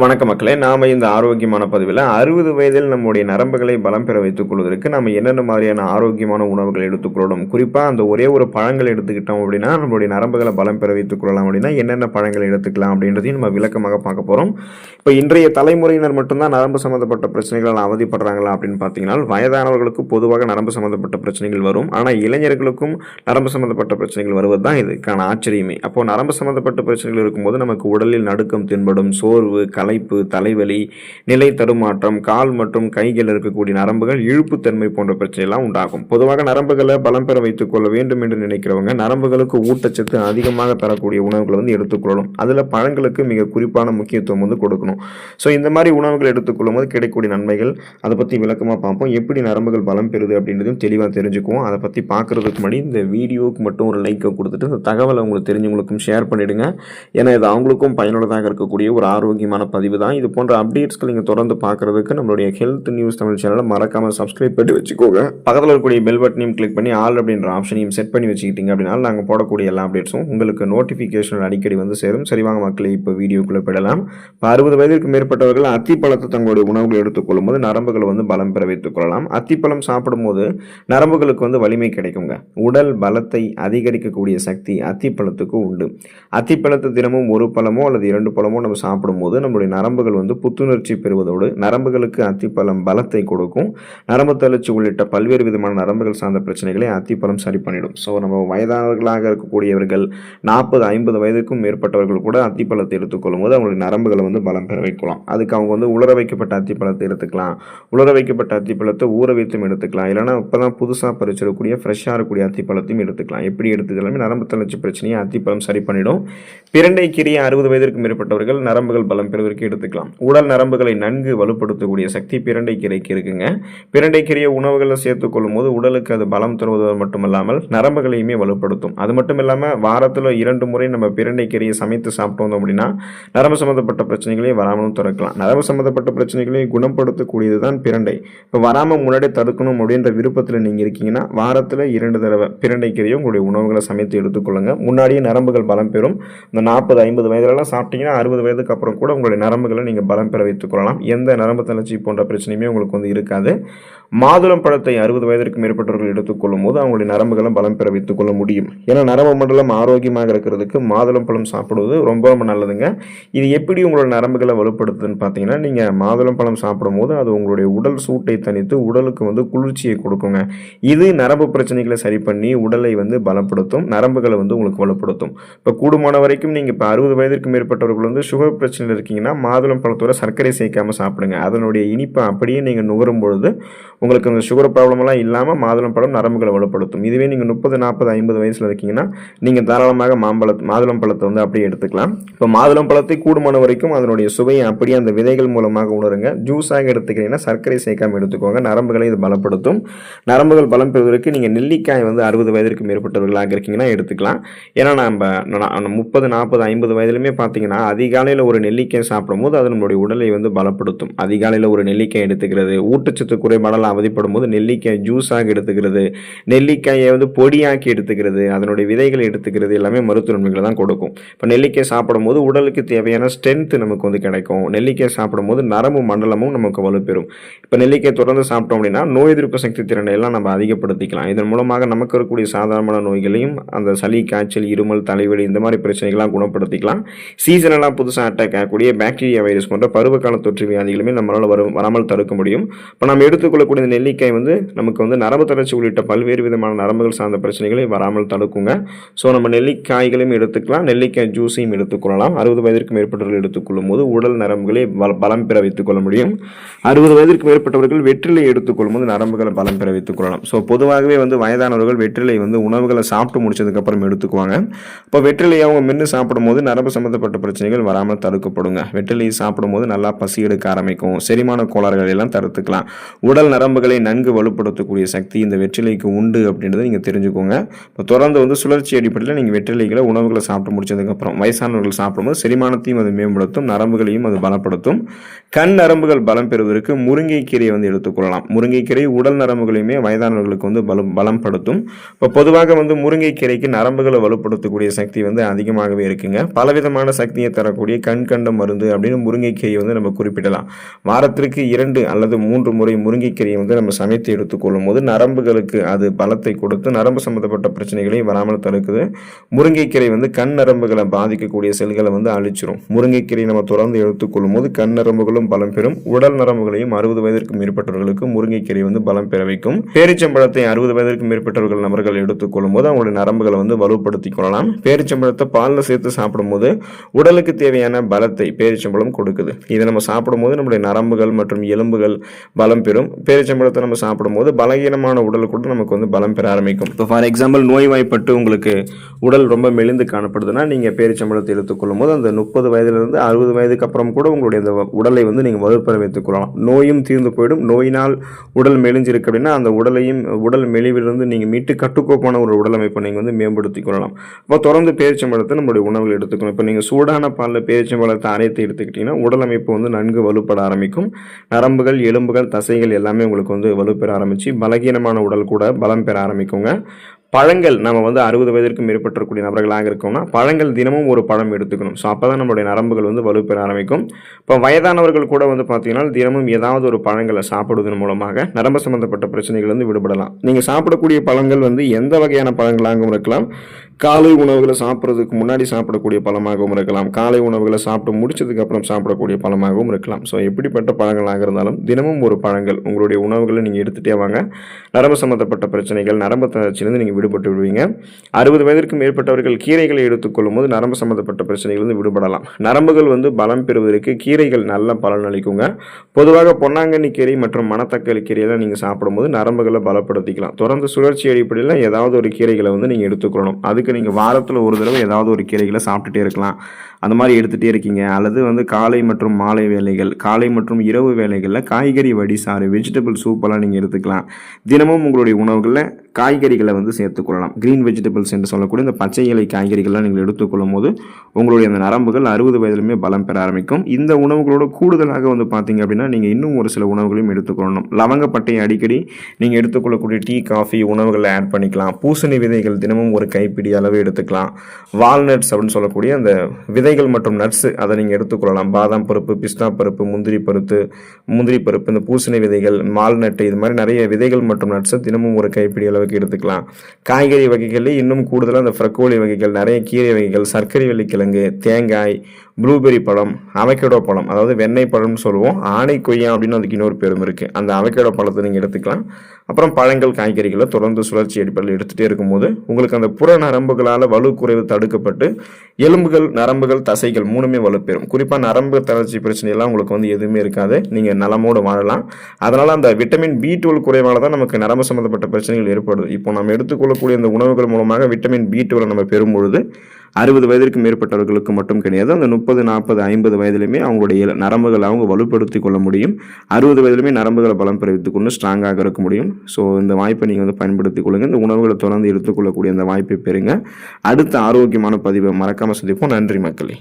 வணக்கம் மக்களே, நாம இந்த ஆரோக்கியமான பதிவில் 60 வயதில் நம்முடைய நரம்புகளை பலம் பெற வைத்துக் கொள்வதற்கு நம்ம என்னென்ன மாதிரியான ஆரோக்கியமான உணவுகள் எடுத்துக்கொள்ளணும், குறிப்பாக அந்த ஒரே ஒரு பழங்கள் எடுத்துக்கிட்டோம் அப்படின்னா நம்மளுடைய நரம்புகளை பலம் பெற வைத்துக் கொள்ளலாம் அப்படின்னா என்னென்ன பழங்கள் எடுத்துக்கலாம் அப்படின்றதையும் நம்ம விளக்கமாக பார்க்க போகிறோம். இப்போ இன்றைய தலைமுறையினர் மட்டும்தான் நரம்பு சம்மந்தப்பட்ட பிரச்சனைகளால் அவதிப்படுறாங்களா அப்படின்னு பார்த்தீங்கன்னா, வயதானவர்களுக்கு பொதுவாக நரம்பு சம்மந்தப்பட்ட பிரச்சனைகள் வரும். ஆனால் இளைஞர்களுக்கும் நரம்பு சம்மந்தப்பட்ட பிரச்சனைகள் வருவது தான் இதுக்கான ஆச்சரியமே. அப்போ நரம்பு சம்மந்தப்பட்ட பிரச்சனைகள் இருக்கும்போது நமக்கு உடலில் நடுக்கம் தென்படும், சோர்வு, களைப்பு, தலைவலி, நிலை தடுமாற்றம், கால் மற்றும் கைகள் இருக்கக்கூடிய நரம்புகள் இழுப்புத்தன்மை போன்ற பிரச்சனைலாம் உண்டாகும். பொதுவாக நரம்புகளை பலம் பெற வைத்துக் கொள்ள வேண்டும் என்று நினைக்கிறவங்க நரம்புகளுக்கு ஊட்டச்சத்து அதிகமாக தரக்கூடிய உணவுகளை எடுத்துக்கொள்ளணும். அதில் பழங்களுக்கு மிக குறிப்பான முக்கியத்துவம் கொடுக்கணும். ஸோ இந்த மாதிரி உணவுகள் எடுத்துக்கொள்ளும் போது கிடைக்கக்கூடிய நன்மைகள் அதை பற்றி விளக்கமாக பார்ப்போம். எப்படி நரம்புகள் பலம் பெறுது அப்படின்றதையும் தெளிவாக தெரிஞ்சுக்குவோம். அதை பற்றி பார்க்கறதுக்கு முன்னாடி இந்த வீடியோவுக்கு மட்டும் ஒரு லைக்கை கொடுத்துட்டு இந்த தகவலை உங்களுக்கு தெரிஞ்சவங்களுக்கும் ஷேர் பண்ணிடுங்க. ஏன்னா இது அவங்களுக்கும் பயனுள்ளதாக இருக்கக்கூடிய ஒரு ஆரோக்கியமான பதிவு தான். இது போன்ற அப்டேட்ஸ்கள் நீங்கள் தொடர்ந்து பார்க்குறதுக்கு நம்மளுடைய ஹெல்த் நியூஸ் தமிழ் சேனலை மறக்காமல் சப்ஸ்கிரைப் பண்ணி வச்சுக்கோங்க. பக்கத்தில் இருக்கக்கூடிய பெல் பட்டனையும் கிளிக் பண்ணி ஆல் அப்படின்ற ஆப்ஷனையும் செட் பண்ணி வச்சுக்கிட்டீங்க அப்படின்னா நாங்கள் போடக்கூடிய எல்லா அப்டேட்ஸும் உங்களுக்கு நோட்டிஃபிகேஷன் அடிக்கடி சேரும். சரிவாங்க மக்களை, இப்போ வீடியோக்குள்ளே போயிடலாம். இப்போ 60 வயதிற்கு மேற்பட்டவர்கள் அத்திப்பழத்தை தங்களுடைய உணவுகளை எடுத்துக்கொள்ளும் போது நரம்புகளை பலம் பெற வைத்துக் கொள்ளலாம். அத்திப்பழம் சாப்பிடும் போது நரம்புகளுக்கு வலிமை கிடைக்குங்க. உடல் பலத்தை அதிகரிக்கக்கூடிய சக்தி அத்திப்பழத்துக்கு உண்டு. அத்திப்பழத்தை தினமும் ஒரு பழமோ அல்லது 2 பழமோ நம்ம சாப்பிடும்போது நம்மளுடைய நரம்புகள் புத்துணர்ச்சி பெறுவதோடு நரம்புகளுக்கு அத்திப்பழம் பலத்தை கொடுக்கும். நரம்பு தளர்ச்சி உள்ளிட்ட பல்வேறு விதமான நரம்புகள் சார்ந்த பிரச்சனைகளை அத்திப்பழம் சரி பண்ணிடும். ஸோ நம்ம வயதானவர்களாக இருக்கக்கூடியவர்கள் 40-50 வயதுக்கும் மேற்பட்டவர்கள் கூட அத்திப்பழத்தை எடுத்துக்கொள்ளும் போது அவங்களுடைய நரம்புகளை பலம் பெற வைக்கலாம். அதுக்கு அவங்க உலர வைக்கப்பட்ட அத்திப்பழத்தை எடுத்துக்கலாம். உலர வைக்கப்பட்ட அத்திப்பழத்தை ஊற வைத்தும் எடுத்துக்கலாம். இல்லைனா இப்போதான் புதுசாக பறிச்சிடக்கூடிய ஃப்ரெஷ்ஷாக இருக்கக்கூடிய அத்திப்பழத்தையும் எடுத்துக்கலாம். எப்படி எடுத்துக்கலாமே நரம்பு தளர்ச்சி பிரச்சனையை அத்திப்பழம் சரி பண்ணிடும். பிரண்டை கீரையை 60 வயதிற்கு மேற்பட்டவர்கள் நரம்புகள் பலம் பெறுவதற்கு எடுத்துக்கலாம். உடல் நரம்புகளை நன்கு வலுப்படுத்தக்கூடிய சக்தி பிரண்டை கீரைக்கு இருக்குங்க. பிரண்டை கீரையை உணவுகளில் சேர்த்துக் கொள்ளும் போது உடலுக்கு அது பலம் தருவது மட்டுமல்லாமல் நரம்புகளையுமே வலுப்படுத்தும். அது மட்டும் இல்லாமல் வாரத்தில் 2 முறை நம்ம பிரண்டை கீரையை சமைத்து சாப்பிட்டோம் அப்படின்னா நரம்பு சம்பந்தப்பட்ட பிரச்சனைகளை வராமலும் தடுக்கலாம். நரம்பு சம்பந்தப்பட்ட பிரச்சனைகளை குணப்படுத்தக்கூடியது தான் பிரண்டை. இப்போ வராமல் முன்னாடி தடுக்கணும் அப்படின்ற விருப்பத்தில் நீங்கள் இருக்கீங்கன்னா வாரத்தில் 2 தடவை பிரண்டை கீரையை உங்களுடைய உணவுகளை சமைத்து எடுத்துக்கொள்ளுங்க. முன்னாடியே நரம்புகள் பலம் பெறும். இந்த 40-50 வயதுலலாம் சாப்பிட்டீங்கன்னா 60 வயதுக்கு அப்புறம் கூட உங்களுடைய நரம்புகளை நீங்கள் பலம் பெற வைத்துக் கொள்ளலாம். எந்த நரம்பு தளர்ச்சி போன்ற பிரச்சனையுமே உங்களுக்கு இருக்காது. மாதுளம் பழத்தை 60 வயதிற்கு மேற்பட்டவர்கள் எடுத்துக்கொள்ளும் போது அவங்களுடைய நரம்புகளை பலம் பெற வைத்துக் கொள்ள முடியும். ஏன்னா நரம்பு மண்டலம் ஆரோக்கியமாக இருக்கிறதுக்கு மாதுளம் பழம் சாப்பிடுவது ரொம்ப நல்லதுங்க. இது எப்படி உங்களோட நரம்புகளை வலுப்படுத்துதுன்னு பார்த்தீங்கன்னா, நீங்கள் மாதுளம் பழம் சாப்பிடும் போது அது உங்களுடைய உடல் சூட்டை தணித்து உடலுக்கு குளிர்ச்சியை கொடுக்குங்க. இது நரம்பு பிரச்சனைகளை சரி பண்ணி உடலை பலப்படுத்தும், நரம்புகளை உங்களுக்கு வலுப்படுத்தும். இப்போ கூடுமான வரைக்கும் நீங்கள் இப்போ 60 வயதிற்கு மேற்பட்டவர்கள் சுகர் பிரச்சனையில் இருக்கீங்கன்னா மாதுளம் பழத்தோட சர்க்கரை சேர்க்காம சாப்பிடுங்க. அதனுடைய இனிப்பை அப்படியே நீங்கள் நுகரும் பொழுது உங்களுக்கு அந்த சுகர் ப்ராப்ளம்லாம் இல்லாமல் மாதுளம் பழம் நரம்புகளை வலுப்படுத்தும். இதுவே நீங்கள் 30, 40, 50 வயசில் இருக்கீங்கன்னா நீங்கள் தாராளமாக மாதுளம் பழத்தை அப்படியே எடுத்துக்கலாம். இப்போ மாதுளம் பழத்தை கூடுமான வரைக்கும் அதனுடைய சுவையை அப்படியே அந்த விதைகள் மூலமாக உணருங்க. ஜூஸாக எடுத்துக்கிறீங்கன்னா சர்க்கரை சேர்க்காம எடுத்துக்கோங்க. நரம்புகளை இது பலப்படுத்தும். நரம்புகள் பலம் பெறுவதற்கு நீங்கள் நெல்லிக்காய் 60 வயதிற்கு மேற்பட்டவர்களாக இருக்கீங்கன்னா எடுத்துக்கலாம். ஏன்னா நம்ம 30, 40, 50 வயதிலுமே பார்த்தீங்கன்னா அதிகாலையில் ஒரு நெல்லிக்காய் சாப்பிடும் போது அது நம்மளுடைய உடலை பலப்படுத்தும். அதிகாலையில் ஒரு நெல்லிக்காய் எடுத்துக்கிறது, ஊட்டச்சத்து குறைபாடால் அவதிப்படும் போது நெல்லிக்காய் ஜூஸாக எடுத்துக்கிறது, நெல்லிக்காயை பொடியாக்கி எடுத்துக்கிறது, அதனுடைய விதைகளை எடுத்துக்கிறது எல்லாமே மருத்துவ நன்மைகளை தான் கொடுக்கும். இப்போ நெல்லிக்காய் சாப்பிடும் போது உடலுக்கு தேவையான ஸ்ட்ரென்த் நமக்கு கிடைக்கும். நெல்லிக்காய் சாப்பிடும் போது நரம்பு மண்டலமும் நமக்கு வலுப்பெறும். இப்போ நெல்லிக்காய் தொடர்ந்து சாப்பிட்டோம் அப்படின்னா நோய் எதிர்ப்பு சக்தி திறனை எல்லாம் நம்ம அதிகப்படுத்திக்கலாம். இதன் மூலமாக நமக்கு இருக்கக்கூடிய சாதாரண நோய்களையும் அந்த சளி, காய்ச்சல், இருமல், தலைவலி இந்த மாதிரி பிரச்சனைகள்லாம் குணப்படுத்திக்கலாம். சீசனெல்லாம் புதுசாக அட்டாக் ஆகக்கூடிய பாக்டீரியா, வைரஸ் போன்ற பருவகால தொற்று வியாதிகளுமே நம்மளால் வராமல் தடுக்க முடியும். இப்போ நம்ம எடுத்துக்கொள்ளக்கூடிய நெல்லிக்காய் நமக்கு நரம்பு தளர்ச்சி உள்ளிட்ட பல்வேறு விதமான நரம்புகள் சார்ந்த பிரச்சனைகளை வராமல் தடுக்குங்க. ஸோ நம்ம நெல்லிக்காய்களையும் எடுத்துக்கலாம், நெல்லிக்காய் ஜூஸையும் எடுத்துக்கொள்ளலாம். 60 வயதிற்கு மேற்பட்டவர்கள் எடுத்துக்கொள்ளும் போது உடல் நரம்புகளை பலம் பெற வைத்துக் கொள்ள முடியும். 60 வயதிற்கு மேற்பட்டவர்கள் வெற்றிலை எடுத்துக்கொள்ளும் போது நரம்புகளை பலம் பெற வைத்துக் கொள்ளலாம். ஸோ பொதுவாகவே வயதானவர்கள் வெற்றிலை உணவுகளை சாப்பிட்டு முடிச்சதுக்கு அப்புறம் எடுத்துக்குவாங்க. இப்போ வெற்றிலையை அவங்க மென்று சாப்பிடும் போது நரம்பு சம்பந்தப்பட்ட பிரச்சனைகள் வராமல் தடுக்கப்படுங்க. வெற்றிலையை சாப்பிடும் போது நல்லா பசி எடுக்க ஆரம்பிக்கும். செரிமான கோளாறுகள் எல்லாம் தடுத்துக்கலாம். உடல் நரம்புகளை நன்கு வலுப்படுத்தக்கூடிய சக்தி இந்த வெற்றிலைக்கு உண்டு அப்படின்றத நீங்கள் தெரிஞ்சுக்கோங்க. இப்போ தொடர்ந்து சுழற்சி அடிப்படையில் நீங்கள் வெற்றிலைகளை உணவுகளை சாப்பிட்டு முடிச்சதுக்கப்புறம் வயசானவர்கள் சாப்பிடும்போது செரிமானத்தையும் அது மேம்படுத்தும், நரம்புகளையும் அது பலப்படுத்தும். கண் நரம்புகள் பலம் பெறுவதற்கு முருங்கைக்கீரையை எடுத்துக்கொள்ளலாம். முருங்கைக்கீரை உடல் நரம்புகளையுமே வயதானவர்களுக்கு பலப்படுத்தும். இப்போ பொதுவாக முருங்கைக்கீரைக்கு நரம்புகளை வலுப்படுத்தக்கூடிய சக்தி அதிகமாகவே இருக்குங்க. பலவிதமான சக்தியை தரக்கூடிய கண் கண்ட மருந்து அப்படின்னு முருங்கைக்கீரை வந்து நம்ம குறிப்பிடலாம். வாரத்திற்கு 2 அல்லது 3 முறை முருங்கைக்கீரையை வந்து நம்ம சமைத்து எடுத்துக்கொள்ளும் போது நரம்புகளுக்கு அது பலத்தை கொடுத்து நரம்பு சம்பந்தப்பட்ட பிரச்சனைகளை வராமல் தடுக்குது. முருங்கைக்கீரை வந்து கண் நரம்புகளை பாதிக்கக்கூடிய செல்களை வந்து அழிச்சிரும். முருங்கைக்கீரை நம்ம தொடர்ந்து எடுத்துக்கொள்ளும் போது கண் நரம்புகளும் பலம் பெறும். உடல் நரம்புகளையும் 60 வயதிற்கு மேற்பட்டவர்களுக்கு முருங்கைக்கீரை வந்து பலம் பெற வைக்கும். பேரிச்சம்பழத்தை 60 வயதிற்கு மேற்பட்டவர்கள் நபர்கள் எடுத்துக்கொள்ளும் போது அவங்களுடைய நரம்புகளை வந்து வலுப்படுத்திக் கொள்ளலாம். பேரிச்சம்பழத்தை பாலில் சேர்த்து சாப்பிடும்போது உடலுக்கு தேவையான பலத்தை பேரிச்சம்பழம் கொடுக்குது. இதை நம்ம சாப்பிடும்போது நம்முடைய நரம்புகள் மற்றும் எலும்புகள் பலம் பெறும். பேரிச்சம்பழத்தை நம்ம சாப்பிடும்போது பலகீனமான உடல் கூட நமக்கு வந்து பலம் பெற ஆரம்பிக்கும். இப்போ ஃபார் எக்ஸாம்பிள் நோய்வாய்ப்பட்டு உங்களுக்கு உடல் ரொம்ப மெலிந்து காணப்படுதுன்னா நீங்கள் பேரிச்சம்பழத்தை எடுத்துக்கொள்ளும் போது அந்த 30 வயதிலிருந்து 60 வயதுக்கு அப்புறம் கூட உங்களுடைய அந்த உடலை வந்து நீங்கள் வலுப்பெற வைத்துக் கொள்ளலாம். நோயும் தீர்ந்து போயிடும். நோயினால் உடல் மெலிஞ்சிருக்கு அப்படின்னா அந்த உடல் மெலிவிலிருந்து நீங்கள் மீட்டு கட்டுக்கோப்பான ஒரு உடலமைப்பை நீங்கள் வந்து மேம்படுத்திக் கொள்ளலாம். இப்போ தொடர்ந்து பேரிச்சம்பழத்தை நம்மளுடைய உணவுகள் எடுத்துக்கணும். இப்போ நீங்கள் சூடான பாலில் பேரிச்சம்பழத்தை அரைத்து எடுத்துக்கிட்டிங்கன்னா உடல் அமைப்பு வந்து நன்கு வலுப்பட ஆரம்பிக்கும். நரம்புகள், எலும்புகள், தசைகள் எல்லாமே உங்களுக்கு வந்து வலுப்பெற ஆரம்பித்து பலகீனமான உடல் கூட பலம் பெற ஆரம்பிக்குங்க. பழங்கள் நம்ம வந்து 60 வயதிற்கு மேற்பட்டிருக்கக்கூடிய நபர்களாக இருக்கோம்னா பழங்கள் தினமும் ஒரு பழம் எடுத்துக்கணும். ஸோ அப்போ தான் நம்மளுடைய நரம்புகள் வந்து வலுப்பெற ஆரம்பிக்கும். இப்போ வயதானவர்கள் கூட வந்து பார்த்தீங்கன்னா தினமும் ஏதாவது ஒரு பழங்களை சாப்பிடுவதன் மூலமாக நரம்பு சம்பந்தப்பட்ட பிரச்சனைகள் வந்து விடுபடலாம். நீங்கள் சாப்பிடக்கூடிய பழங்கள் வந்து எந்த வகையான பழங்களாகவும் இருக்கலாம். காலை உணவுகளை சாப்பிட்றதுக்கு முன்னாடி சாப்பிடக்கூடிய பழமாகவும் இருக்கலாம். காலை உணவுகளை சாப்பிட்டு முடிச்சதுக்கு அப்புறம் சாப்பிடக்கூடிய பழமாகவும் இருக்கலாம். ஸோ எப்படிப்பட்ட பழங்களாக இருந்தாலும் தினமும் ஒரு பழங்கள் உங்களுடைய உணவுகளை நீங்கள் எடுத்துகிட்டே வாங்க. நரம்பு சம்பந்தப்பட்ட பிரச்சனைகள், நரம்பு தளர்ச்சியிலிருந்து நீங்கள் விடுபட்டு விடுவீங்க. 60 வயதிற்கு மேற்பட்டவர்கள் கீரைகளை எடுத்துக்கொள்ளும் போது நரம்பு சம்பந்தப்பட்ட பிரச்சனைகள் வந்து விடுபடலாம். நரம்புகள் வந்து பலம் பெறுவதற்கு கீரைகள் நல்ல பலன் அளிக்குங்க. பொதுவாக பொன்னாங்கண்ணி கீரை மற்றும் மணத்தக்காளி கீரையெல்லாம் நீங்கள் சாப்பிடும்போது நரம்புகளை பலப்படுத்திக்கலாம். தொடர்ந்து சுழற்சி அடிப்படையில் ஏதாவது ஒரு கீரைகளை வந்து நீங்கள் எடுத்துக்கொள்ளணும். அதுக்கு நீங்கள் வாரத்தில் ஒரு தடவை ஏதாவது ஒரு கீரைகளை சாப்பிட்டுட்டே இருக்கலாம். அந்த மாதிரி எடுத்துகிட்டே இருக்கீங்க அல்லது வந்து காலை மற்றும் மாலை வேலைகள், காலை மற்றும் இரவு வேலைகளில் காய்கறி வடிசாறு, வெஜிடபிள் சூப்பெல்லாம் நீங்கள் எடுத்துக்கலாம். தினமும் உங்களுடைய உணவுகளில் காய்கறிகளை வந்து சேர்த்துக்கொள்ளலாம். க்ரீன் வெஜிடபிள்ஸ் என்று சொல்லக்கூடிய இந்த பச்சை இலை காய்கறிகள்லாம் நீங்கள் எடுத்துக்கொள்ளும் போது உங்களுடைய அந்த நரம்புகள் 60 வயதிலுமே பலம் பெற ஆரம்பிக்கும். இந்த உணவுகளோட கூடுதலாக வந்து பார்த்தீங்க அப்படின்னா நீங்கள் இன்னும் ஒரு சில உணவுகளையும் எடுத்துக்கொள்ளணும். லவங்கப்பட்டையை அடிக்கடி நீங்கள் எடுத்துக்கொள்ளக்கூடிய டீ, காஃபி உணவுகளில் ஆட் பண்ணிக்கலாம். பூசணி விதைகள் தினமும் ஒரு கைப்பிடி அளவு எடுத்துக்கலாம். வால்நட்ஸ் அப்படின்னு சொல்லக்கூடிய அந்த விதைகள் மற்றும் நட்ஸு அதை நீங்கள் எடுத்துக்கொள்ளலாம். பாதாம் பருப்பு, பிஸ்தா பருப்பு, முந்திரி பருப்பு, இந்த பூசணி விதைகள், வால்நட்டு, இது மாதிரி நிறைய விதைகள் மற்றும் நட்ஸை தினமும் ஒரு கைப்பிடி அளவுக்கு எடுத்துக்கலாம். காய்கறி வகைகளில் இன்னும் கூடுதலாக அந்த ஃப்ரக்கோலி வகைகள், நிறைய கீரை வகைகள், சர்க்கரை வெள்ளிக்கிழங்கு, தேங்காய், ப்ளூபெரி பழம், அவகேடோ பழம், அதாவது வெண்ணெய் பழம்னு சொல்லுவோம். ஆணை கொய்யா அப்படின்னு அதுக்கு இன்னொரு பேரும் இருக்குது. அந்த அவகேடோ பழத்தை நீங்கள் எடுத்துக்கலாம். அப்புறம் பழங்கள், காய்கறிகளை தொடர்ந்து சுழற்சி அடிப்படையில் எடுத்துகிட்டே இருக்கும்போது உங்களுக்கு அந்த புற நரம்புகளால் வலு குறைவு தடுக்கப்பட்டு எலும்புகள், நரம்புகள், தசைகள் 3மே வலுப்பெறும். குறிப்பாக நரம்பு தளர்ச்சி பிரச்சனையெல்லாம் உங்களுக்கு வந்து எதுவுமே இருக்காது. நீங்கள் நலமோடு வாழலாம். அதனால் அந்த விட்டமின் B12 குறைவால் தான் நமக்கு நரம்பு சம்மந்தப்பட்ட பிரச்சனைகள் ஏற்படுது. இப்போ நம்ம எடுத்துக்கொள்ளக்கூடிய இந்த உணவுகள் மூலமாக விட்டமின் B12 நம்ம பெறும் பொழுது 60 வயதிற்கு மேற்பட்டவர்களுக்கு மட்டும் கிடையாது, அந்த 30, 40, 50 வயதிலுமே அவங்களுடைய நரம்புகளை அவங்க வலுப்படுத்திக் கொள்ள முடியும். 60 வயதிலுமே நரம்புகளை பலம் பெறுவித்துக் கொண்டு ஸ்ட்ராங்காக இருக்க முடியும். ஸோ இந்த வாய்ப்பை நீங்கள் வந்து பயன்படுத்திக் கொள்ளுங்கள். இந்த உணவுகளை தொடர்ந்து எடுத்துக்கொள்ளக்கூடிய அந்த வாய்ப்பை பெறுங்க. அடுத்த ஆரோக்கியமான பதிவை மறக்காமல் சந்திப்போம். நன்றி மக்களே.